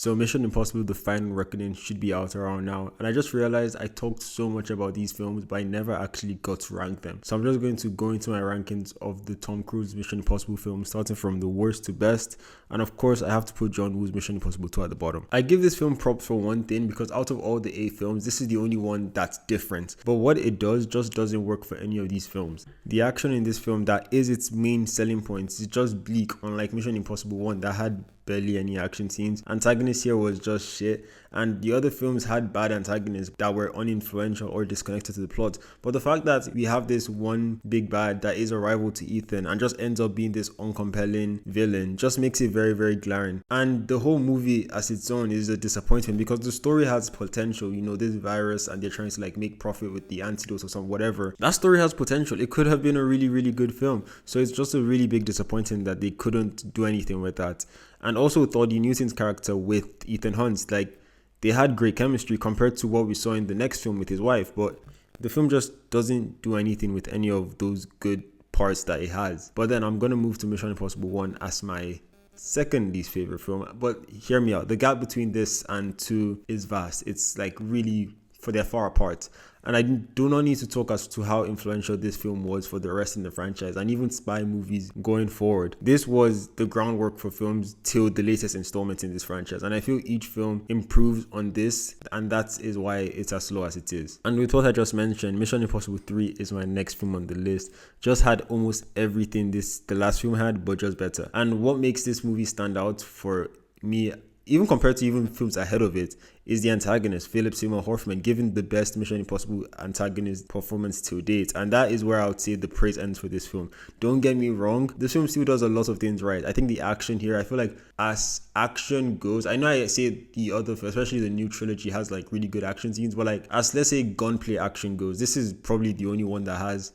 So Mission Impossible The Final Reckoning should be out around now. And I just realized I talked so much about these films, but I never actually got to rank them. So I'm just going to go into my rankings of the Tom Cruise Mission Impossible films, starting from the worst to best. And of course, I have to put John Woo's Mission Impossible 2 at the bottom. I give this film props for one thing, because out of all the 8 films, this is the only one that's different. But what it does just doesn't work for any of these films. The action in this film that is its main selling point is just bleak, unlike Mission Impossible 1 that had barely any action scenes. Antagonist here was just shit, and the other films had bad antagonists that were uninfluential or disconnected to the plot. But the fact that we have this one big bad that is a rival to Ethan and just ends up being this uncompelling villain just makes it very, very glaring. And the whole movie as its own is a disappointment, because the story has potential. You know, this virus, and they're trying to like make profit with the antidote or some whatever. That story has potential. It could have been a really, really good film. So it's just a really big disappointment that they couldn't do anything with that. And also Thordy Newton's character with Ethan Hunt, like, they had great chemistry compared to what we saw in the next film with his wife, but the film just doesn't do anything with any of those good parts that it has. But then I'm going to move to Mission Impossible 1 as my second least favorite film. But hear me out, the gap between this and 2 is vast. It's like really, they're far apart. And I do not need to talk as to how influential this film was for the rest in the franchise and even spy movies going forward. This was the groundwork for films till the latest installment in this franchise. And I feel each film improves on this, and that is why it's as slow as it is. And with what I just mentioned, Mission Impossible 3 is my next film on the list. Just had almost everything the last film had, but just better. And what makes this movie stand out for me, even compared to even films ahead of it, is the antagonist, Philip Seymour Hoffman, given the best Mission Impossible antagonist performance to date. And that is where I would say the praise ends for this film. Don't get me wrong, this film still does a lot of things right. I think the action here, I feel like as action goes, I know I say the other, especially the new trilogy, has like really good action scenes, but like as, let's say, gunplay action goes, this is probably the only one that has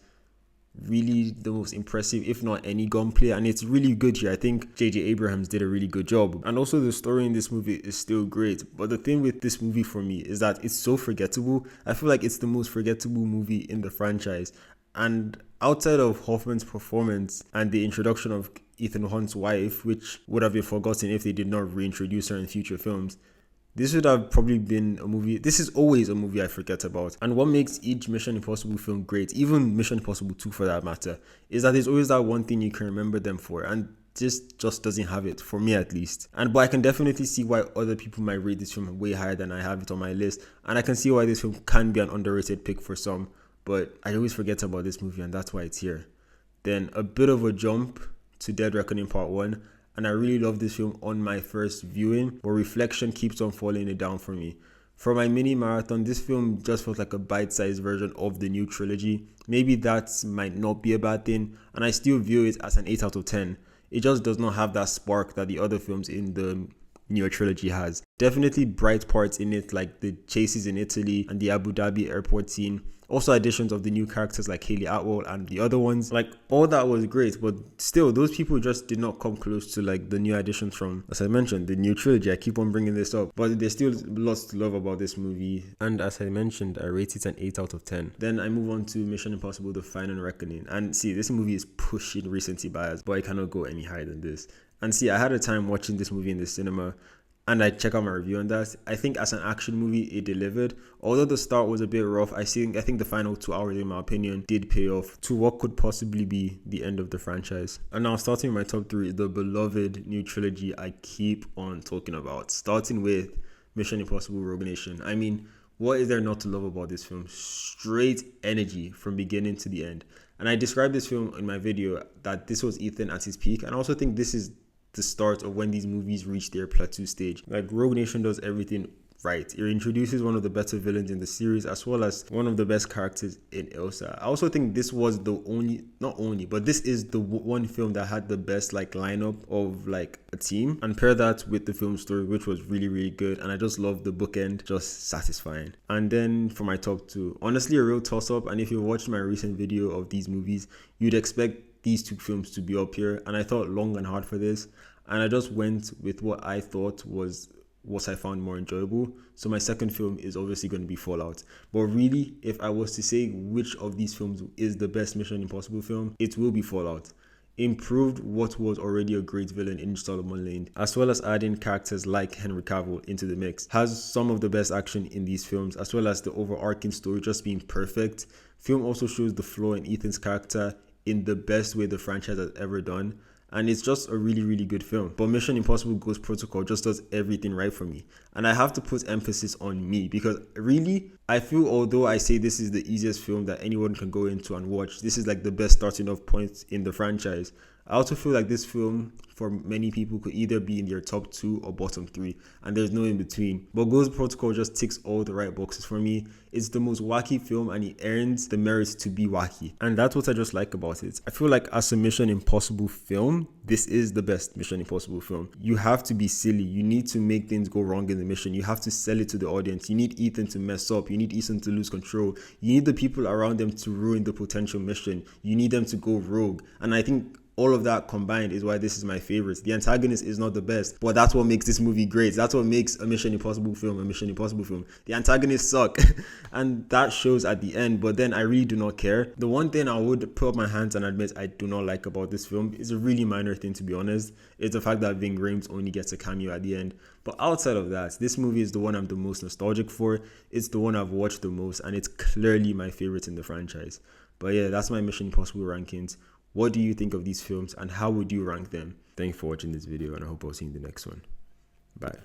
really the most impressive, if not any, gunplay, and it's really good here. I think J.J. Abrams did a really good job, and also the story in this movie is still great. But the thing with this movie for me is that it's so forgettable. I feel like it's the most forgettable movie in the franchise, and outside of Hoffman's performance and the introduction of Ethan Hunt's wife, which would have been forgotten if they did not reintroduce her in future films, this would have probably been a movie. This is always a movie I forget about. And what makes each Mission Impossible film great, even Mission Impossible 2 for that matter, is that there's always that one thing you can remember them for. And this just doesn't have it, for me at least. But I can definitely see why other people might rate this film way higher than I have it on my list. And I can see why this film can be an underrated pick for some. But I always forget about this movie, and that's why it's here. Then a bit of a jump to Dead Reckoning Part 1. And I really love this film on my first viewing, but reflection keeps on falling it down for me. For my mini marathon, this film just felt like a bite-sized version of the new trilogy. Maybe that might not be a bad thing, and I still view it as an 8 out of 10. It just does not have that spark that the other films in the newer trilogy has. Definitely bright parts in it, like the chases in Italy and the Abu Dhabi airport scene. Also additions of the new characters like Haley Atwell and the other ones. Like, all that was great, but still, those people just did not come close to like the new additions from, as I mentioned, the new trilogy. I keep on bringing this up, but there's still lots to love about this movie. And as I mentioned, I rate it an 8 out of 10. Then I move on to Mission Impossible The Final Reckoning. And see, this movie is pushing recency bias, but I cannot go any higher than this. And see, I had a time watching this movie in the cinema, and I check out my review on that. I think as an action movie, it delivered. Although the start was a bit rough, I think the final 2 hours, in my opinion, did pay off to what could possibly be the end of the franchise. And now, starting with my top 3, the beloved new trilogy I keep on talking about. Starting with Mission Impossible Rogue Nation. I mean, what is there not to love about this film? Straight energy from beginning to the end. And I described this film in my video that this was Ethan at his peak. And I also think this is the start of when these movies reach their plateau stage. Like, Rogue Nation does everything right. It introduces one of the better villains in the series, as well as one of the best characters in Ilsa. I also think this was this is the one film that had the best like lineup of like a team, and pair that with the film story, which was really, really good. And I just love the bookend, just satisfying. And then for my top 2, honestly a real toss up. And if you watched my recent video of these movies, you'd expect these 2 films to be up here, and I thought long and hard for this, and I just went with what I thought was what I found more enjoyable. So my second film is obviously going to be Fallout. But really, if I was to say which of these films is the best Mission Impossible film, it will be Fallout. improved what was already a great villain in Solomon Lane, as well as adding characters like Henry Cavill into the mix. Has some of the best action in these films, as well as the overarching story just being perfect. Film also shows the flaw in Ethan's character in the best way the franchise has ever done. And it's just a really, really good film. But Mission Impossible Ghost Protocol just does everything right for me. And I have to put emphasis on me, because really, I feel although I say this is the easiest film that anyone can go into and watch, this is like the best starting off point in the franchise. I also feel like this film, for many people, could either be in their top 2 or bottom 3, and there's no in between. But Ghost Protocol just ticks all the right boxes for me. It's the most wacky film, and it earns the merits to be wacky. And that's what I just like about it. I feel like as a Mission Impossible film, this is the best Mission Impossible film. You have to be silly. You need to make things go wrong in the mission. You have to sell it to the audience. You need Ethan to mess up. You need Ethan to lose control. You need the people around them to ruin the potential mission. You need them to go rogue. And I think all of that combined is why this is my favorite. The antagonist is not the best, but that's what makes this movie great. That's what makes a Mission Impossible film a Mission Impossible film. The antagonists suck, and that shows at the end, but then I really do not care. The one thing I would put up my hands and admit I do not like about this film is a really minor thing, to be honest. It's the fact that Ving Rhames only gets a cameo at the end. But outside of that, this movie is the one I'm the most nostalgic for. It's the one I've watched the most, and it's clearly my favorite in the franchise. But yeah, that's my Mission Impossible rankings. What do you think of these films, and how would you rank them? Thanks for watching this video, and I hope I'll see you in the next one. Bye.